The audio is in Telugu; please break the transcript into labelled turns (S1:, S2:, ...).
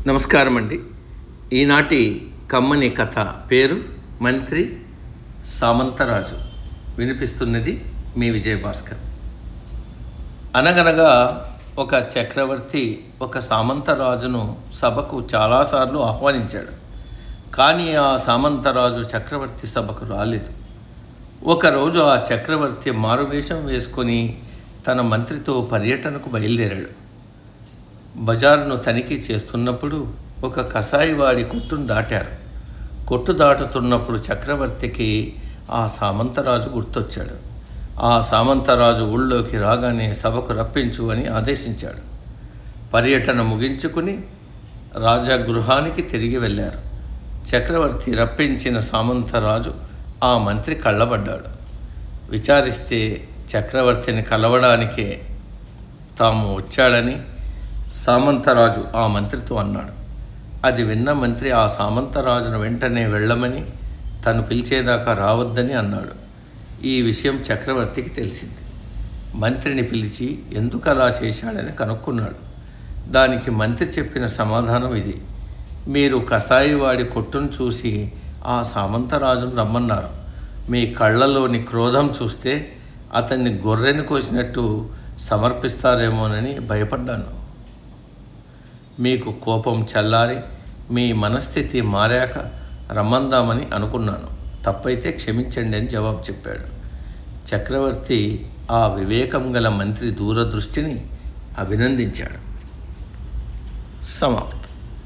S1: నమస్కారం అండి. ఈనాటి కమ్మని కథ పేరు మంత్రి సామంతరాజు. వినిపిస్తున్నది మీ విజయభాస్కర్. అనగనగా ఒక చక్రవర్తి ఒక సామంతరాజును సభకు చాలాసార్లు ఆహ్వానించాడు. కానీ ఆ సామంతరాజు చక్రవర్తి సభకు రాలేదు. ఒకరోజు ఆ చక్రవర్తి మారువేషం వేసుకొని తన మంత్రితో పర్యటనకు బయలుదేరాడు. బజారును తనిఖీ చేస్తున్నప్పుడు ఒక కసాయివాడి కొట్టును దాటారు. కొట్టు దాటుతున్నప్పుడు చక్రవర్తికి ఆ సామంతరాజు గుర్తొచ్చాడు. ఆ సామంతరాజు ఊళ్ళోకి రాగానే సభకు రప్పించు అని ఆదేశించాడు. పర్యటన ముగించుకుని రాజగృహానికి తిరిగి వెళ్ళారు. చక్రవర్తి రప్పించిన సామంతరాజు ఆ మంత్రి కళ్ళబడ్డాడు. విచారిస్తే చక్రవర్తిని కలవడానికే తాము వచ్చాడని సామంతరాజు ఆ మంత్రితో అన్నాడు. అది విన్న మంత్రి ఆ సామంతరాజును వెంటనే వెళ్ళమని తను పిలిచేదాకా రావద్దని అన్నాడు. ఈ విషయం చక్రవర్తికి తెలిసింది. మంత్రిని పిలిచి ఎందుకు అలా చేశాడని కనుక్కున్నాడు. దానికి మంత్రి చెప్పిన సమాధానం ఇది: మీరు కసాయివాడి కొట్టును చూసి ఆ సామంతరాజును రమ్మన్నారు. మీ కళ్ళలోని క్రోధం చూస్తే అతన్ని గొర్రెను కోసినట్టు సమర్పిస్తారేమోనని భయపడ్డాను. మీకు కోపం చల్లారి మీ మనస్థితి మారాక రమ్మందామని అనుకున్నాను. తప్పైతే క్షమించండి అని జవాబు చెప్పాడు. చక్రవర్తి ఆ వివేకం గల మంత్రి దూరదృష్టిని అభినందించాడు. సమాప్తం.